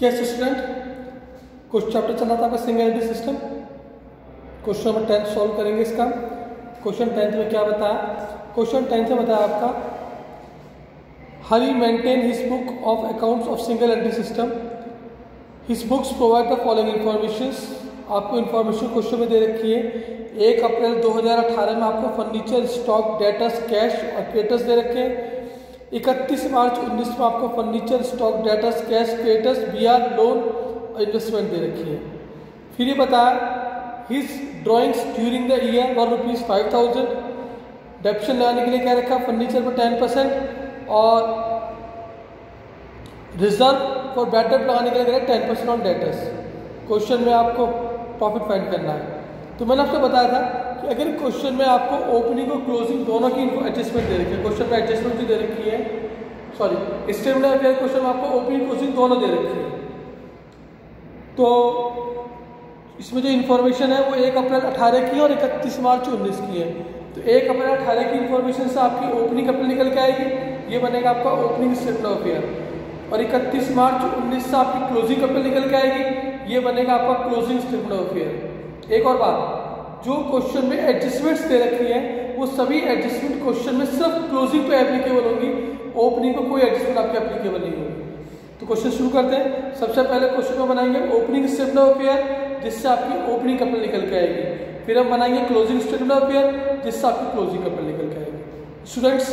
Yes student, कुछ chapter चला था आपका single entry system. Question number 10 solve करेंगे इसका। क्वेश्चन 10 में क्या बताया? क्वेश्चन 10 में बताया आपका Hari maintain his book of accounts of single entry system. His books provide the following informations. आपको इन्फॉर्मेशन क्वेश्चन में दे रखी है। 1 अप्रैल 2018 में आपको फर्नीचर स्टॉक डेटर्स कैश और क्रेडिटर्स दे रखे हैं। 31 मार्च 19 में आपको furniture stock debtors cash creditors BR loan और इन्वेस्टमेंट दे रखी है। फिर ये बताया his drawings during the year were ₹5000। Depreciation लगाने के लिए क्या रखा? फर्नीचर पर 10% और रिजर्व फॉर बैड डेट लगाने के लिए 10% ऑन डेटर्स। क्वेश्चन में आपको प्रॉफिट फाइंड करना है। तो मैंने आपको बताया था कि अगर क्वेश्चन में आपको ओपनिंग और क्लोजिंग दोनों की एडजस्टमेंट दे रखी है, क्वेश्चन में एडजस्टमेंट भी दे रखी है, सॉरी स्टेटमेंट ऑफ क्वेश्चन में आपको ओपनिंग क्लोजिंग दोनों दे रखी है। तो इसमें जो इन्फॉर्मेशन है वो 1 अप्रैल 18 की और 31 मार्च 19 की है। तो 1 अप्रैल 18 की इन्फॉर्मेशन से आपकी ओपनिंग अप्रैल निकल के आएगी, ये बनेगा आपका ओपनिंग स्टेटमेंट ऑफ ईयर। और 31 मार्च 19 से आपकी क्लोजिंग अप्रैल निकल के आएगी, ये बनेगा आपका क्लोजिंग स्टेटमेंट ऑफ ईयर। एक और बात, जो क्वेश्चन में एडजस्टमेंट्स दे रखी है वो सभी एडजस्टमेंट क्वेश्चन में सिर्फ क्लोजिंग पे एप्लीकेबल होगी, ओपनिंग पे कोई एडजस्टमेंट आपके एप्लीकेबल नहीं होगी। तो क्वेश्चन शुरू करते हैं। सबसे पहले क्वेश्चन में बनाएंगे ओपनिंग स्टेटमेंट ऑफ ईयर, जिससे आपकी ओपनिंग अप्रैल निकल के आएगी। फिर हम बनाएंगे क्लोजिंग स्टेटमेंट ऑफ ईयर, जिससे आपकी क्लोजिंग अप्रैल निकल के आएगी। स्टूडेंट्स,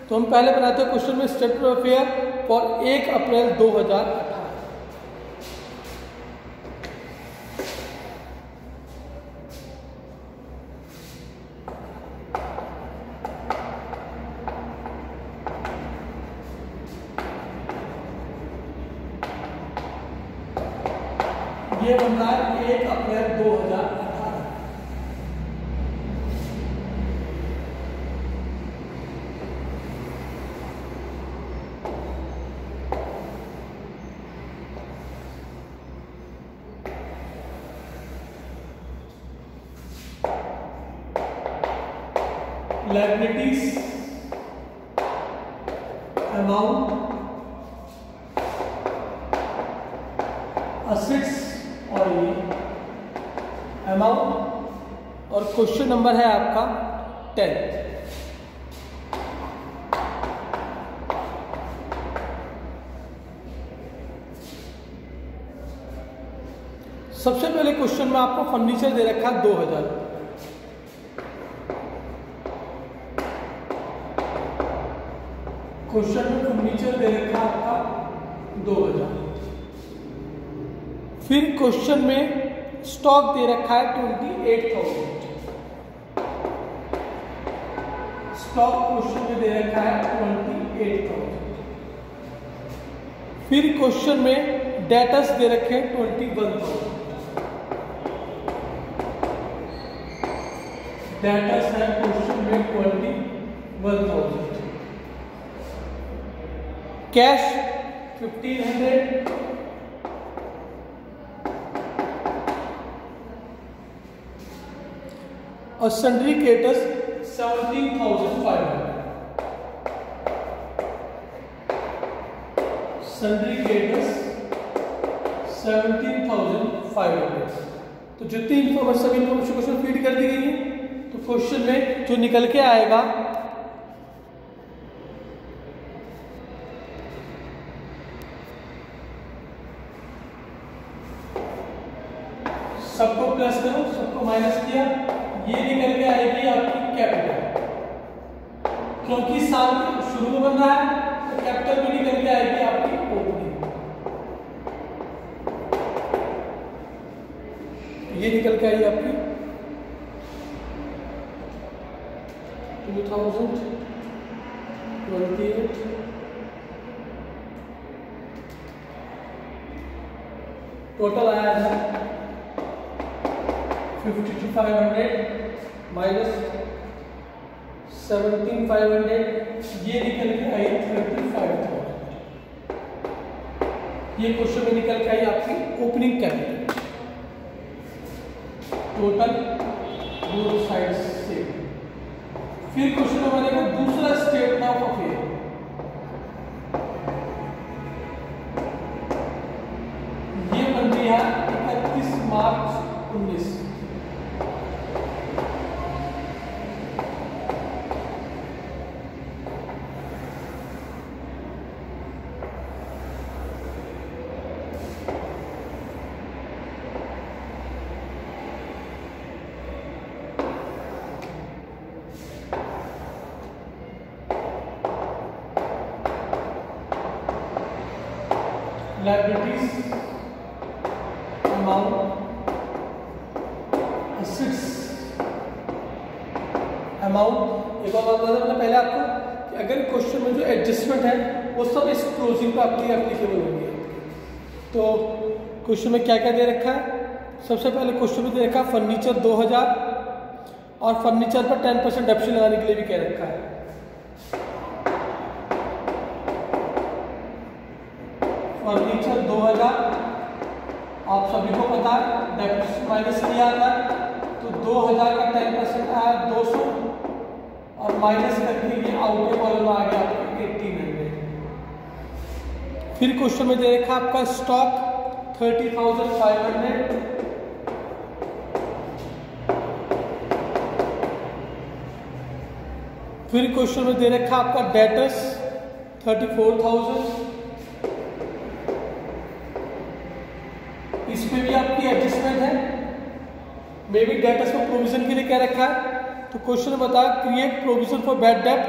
तो हम पहले बनाते हैं क्वेश्चन में स्टेटमेंट ऑफ ईयर फॉर 1 अप्रैल 2018। ये बन रहा है 1 अप्रैल 2018। लायबिलिटीज अमाउंट असेट्स और ये अमाउंट और क्वेश्चन नंबर है आपका 10। सबसे पहले क्वेश्चन में आपको फर्नीचर दे रखा है 2000। क्वेश्चन में फर्नीचर दे रखा है आपका 2000। फिर क्वेश्चन में स्टॉक दे रखा है 28,000। स्टॉक क्वेश्चन में दे रखा है 28,000। फिर क्वेश्चन में डेटर्स दे रखे हैं 21,000। डेटर्स है क्वेश्चन में 21,000। कैश 1,500। और सन्ड्री क्रेडिटर्स 17,500। Sundry creditors 17,500। तो जितनी इन्फॉर्मेशन सभी इन्फॉर्मेशन क्वेश्चन फीड कर दी गई है। तो क्वेश्चन में जो निकल के आएगा सबको प्लस करो, सबको माइनस किया, ये निकल के आएगी आपकी कैपिटल, क्योंकि साल शुरू में बन रहा है तो कैपिटल में निकल के आएगी आपकी ओपनिंग। ये निकल के आई आपकी 2028। टोटल आया है 52,500 माइनस 17,500, ये निकल के आई 35,000। ये क्वेश्चन में निकल के आई आपकी ओपनिंग कैपिटल टोटल दोनों साइड से। फिर क्वेश्चन में बनेगा दूसरा statement of affair. March 19। Liabilities amount, assets amount। एक और बात बता दें पहले आपको कि अगर क्वेश्चन में जो एडजस्टमेंट है वो सब इस क्लोजिंग पे एप्लीकेबल होंगे। तो क्वेश्चन में क्या क्या दे रखा है? सबसे पहले क्वेश्चन में दे रखा है फर्नीचर 2000 और फर्नीचर पर 10% डेप्शन लगाने के लिए भी कह रखा है। फर्नीचर 2000 आप सभी को पता है डेप्ट माइनस किया आता है, तो 2000 का 10% आया 200 और माइनस करके ये आउटर कॉलम आ गया आपका 1800। फिर क्वेश्चन में दे रखा आपका स्टॉक 30,500। फिर क्वेश्चन में दे रखा आपका डेटर्स 34,000। इसमें भी आपकी एडजस्टमेंट है, मे बी डेटर्स को प्रोविजन के लिए क्या रखा है। तो क्वेश्चन में बताया create provision for bad debt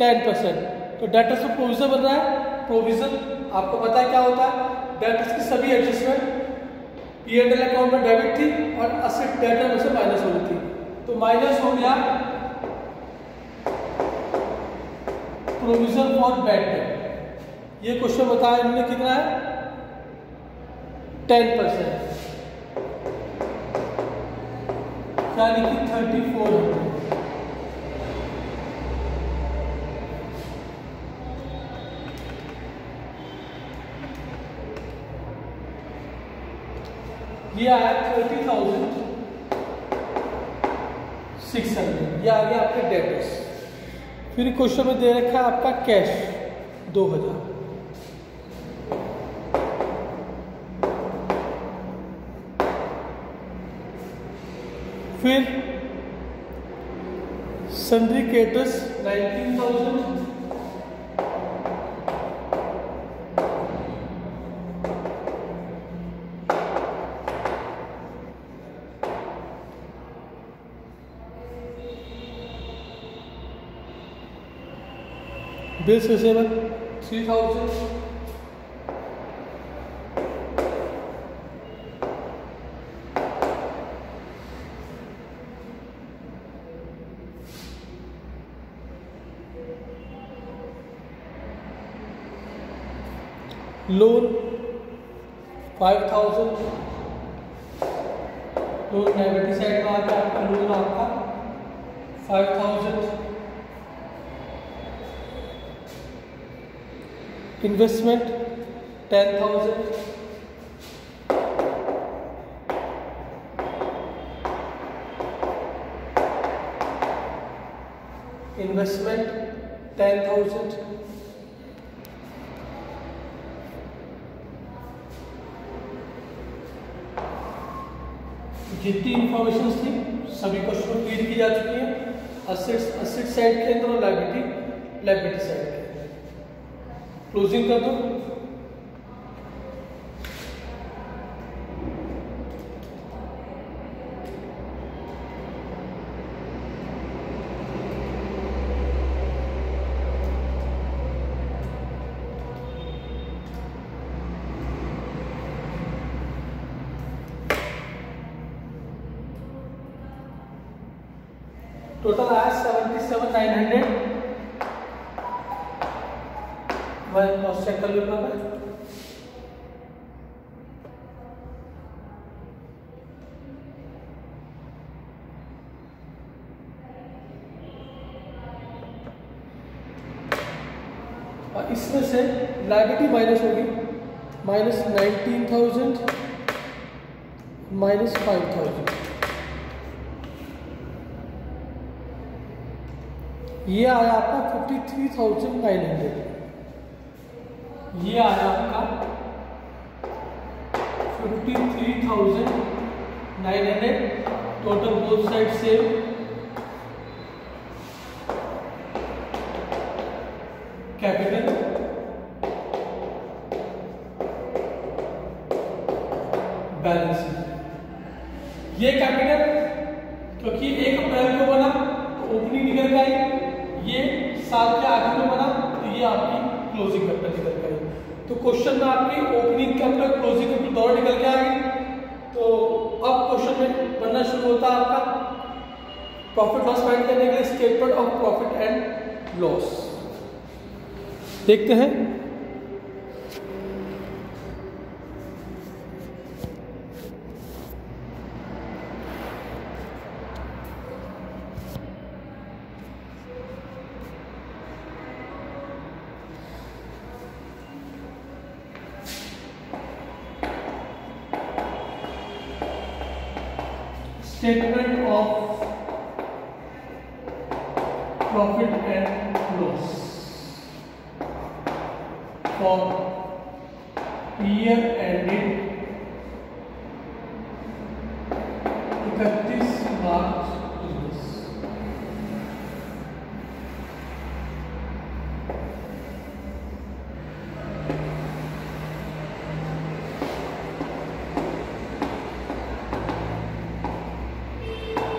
10%। तो डेटर्स को प्रोविजन बन रहा है। प्रोविजन आपको पता है क्या होता है, डेटर्स की सभी एडजस्टमेंट P&L अकाउंट में डेबिट थी और असेट डेटर में से माइनस हो रही थी, तो माइनस हो गया प्रोविजन फॉर बैड डेट। ये क्वेश्चन बताया इन्होंने कितना है 10%, यानी कि 3400। ये आया 30,600। ये आ गया आपके डेटर्स। फिर क्वेश्चन में दे रखा है आपका कैश 2000। फिर sundry creditors 19,000। Bills receivable 3,000। Loan 5,000। Loan negative side में आ गया आपका लोन आपका 5,000। इन्वेस्टमेंट 10,000। इन्वेस्टमेंट 10,000। जितनी इंफॉर्मेशन थी सभी क्वेश्चन में फीड की जा चुकी है। असेट साइड के अंदर और लायबिलिटी साइड के अंदर। क्लोजिंग कर दो। टोटल आया 77,900। मैं क्रॉस चेक कर लूँगा मैं। और इसमें से लायबिलिटी माइनस होगी, -19,000 -5,000। ये आया आपका 53,900। ये आया आपका 53,900। 900, total both side same, capital balance. ये कैपिटल क्योंकि 1 अप्रैल को बना तो ओपनिंग निकल के आई, ये साल के आखिर में बना तो ये आपकी क्लोजिंग कैपिटल निकल के आई। तो क्वेश्चन में आपकी ओपनिंग कैपिटल क्लोजिंग कैपिटल दोनों निकल के आ गई। तो अब क्वेश्चन में बनना शुरू होता है आपका प्रॉफिट लॉस फाइंड करने के लिए statement of profit and loss. देखते हैं। Statement of profit and loss for year ended 31 March 2020।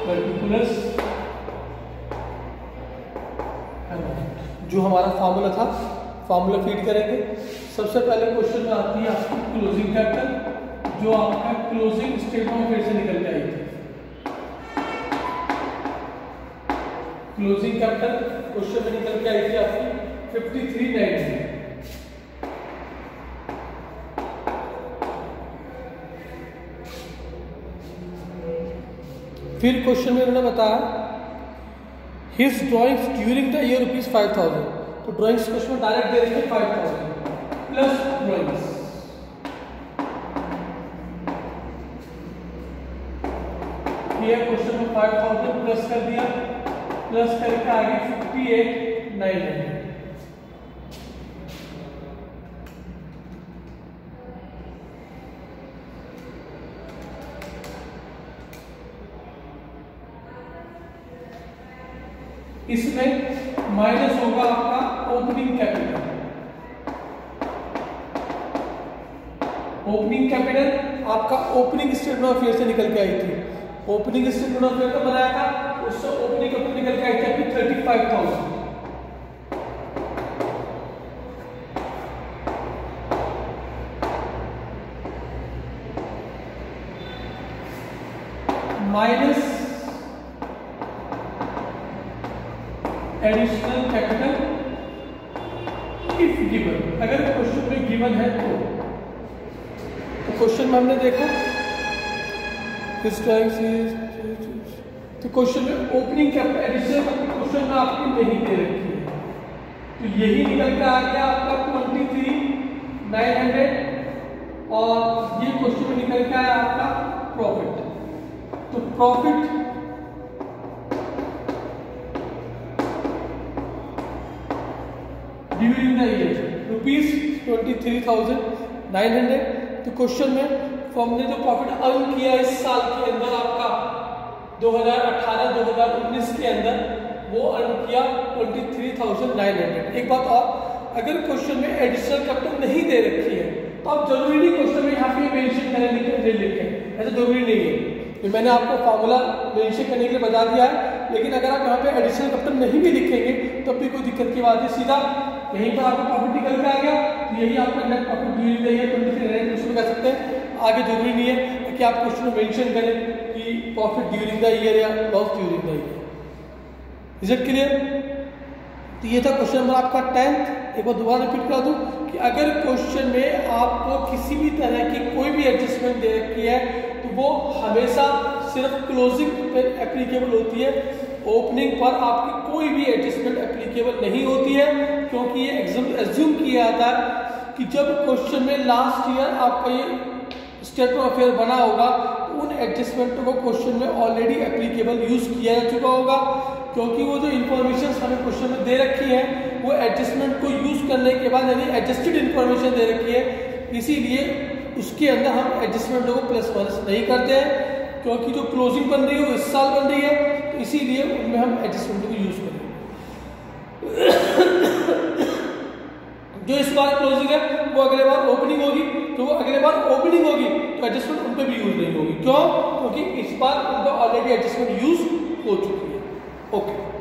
Particulars जो हमारा फार्मूला था, फार्मूला फीड करेंगे। सबसे पहले क्वेश्चन में आती है आपकी क्लोजिंग कैपिटल, जो आपका क्लोजिंग स्टेटमेंट ऑफ से निकल के आई थी। क्लोजिंग कैपिटल क्वेश्चन में निकल के आई थी आपकी 5390। फिर क्वेश्चन में उन्होंने बताया his drawings during the year ₹5000। तो ड्राइंग्स क्वेश्चन में डायरेक्ट दे देंगे 5000 प्लस ड्राइंग्स। ये क्वेश्चन में 5000 प्लस कर दिया, प्लस करके आगे 58,900। इसमें माइनस होगा आपका ओपनिंग कैपिटल। ओपनिंग कैपिटल आपका ओपनिंग स्टेटमेंट ऑफ फेयर से निकल के आई थी। ओपनिंग स्टेटमेंट ऑफ फेयर तो बनाया था, उससे ओपनिंग कैपिटल निकल के आई थी आपकी 35,000। Minus additional capital if given, अगर क्वेश्चन में गिवन है तो क्वेश्चन में हमने देखा तो क्वेश्चन में ओपनिंग कैपिटल एडिशनल क्वेश्चन में आपकी नहीं दे रखी है, तो यही निकल के आ गया आपका 23,900 और ये क्वेश्चन में निकल के आया आपका प्रॉफिट। तो प्रॉफिट ड्यूरिंग द ईयर ₹23,900। तो क्वेश्चन में हमने जो प्रॉफिट अर्न किया इस साल के अंदर आपका 2018-2019 के अंदर, वो अर्न किया 23,900। एक बात और, अगर क्वेश्चन में एडिशनल कैपिटल नहीं दे रखी है तो आप जरूरी नहीं क्वेश्चन में यहाँ पे मेंशन करें, लिखें, ऐसा जरूरी नहीं है। तो मैंने आपको फॉर्मूला मेंशन करने के लिए बता दिया है, लेकिन अगर आप यहाँ पे एडिशनल कैपिटल नहीं भी लिखेंगे तब भी कोई दिक्कत की बात है। सीधा यहीं पर आपका प्रॉफिट निकल के आ गया, तो यही आपका net profit during the year 23,900 कह सकते हैं। आगे जरूरी नहीं है कि आप क्वेश्चन में मेंशन करें कि प्रॉफिट ड्यूरिंग द ईयर या loss during the year. Is it clear? तो ये था क्वेश्चन नंबर आपका 10th। एक बार दोबारा रिपीट करा दूं कि अगर क्वेश्चन में आपको किसी भी तरह की कोई भी एडजस्टमेंट दे रखी है तो वो हमेशा सिर्फ क्लोजिंग पर एप्लीकेबल होती है, ओपनिंग पर आपकी कोई भी एडजस्टमेंट एप्लीकेबल नहीं होती है, क्योंकि ये एज्यूम किया जाता है कि जब क्वेश्चन में लास्ट ईयर आपका ये स्टेटमेंट ऑफ फेयर बना होगा तो उन एडजस्टमेंट को क्वेश्चन में ऑलरेडी एप्लीकेबल यूज किया जा चुका होगा, क्योंकि वो जो इन्फॉर्मेशन हमें क्वेश्चन में दे रखी है वो एडजस्टमेंट को यूज करने के बाद यानी एडजस्टेड इन्फॉर्मेशन दे रखी है, इसीलिए उसके अंदर हम एडजस्टमेंट को प्लस माइनस नहीं करते हैं। क्योंकि जो क्लोजिंग बन रही है वो इस साल बन रही है, तो इसीलिए उनमें हम एडजस्टमेंट को यूज करेंगे। जो इस बार क्लोजिंग है वो अगले बार ओपनिंग होगी, तो वो अगले बार ओपनिंग होगी तो एडजस्टमेंट उन पर भी यूज नहीं होगी। क्यों? क्योंकि इस बार उन पर ऑलरेडी एडजस्टमेंट यूज हो चुकी है। ओके।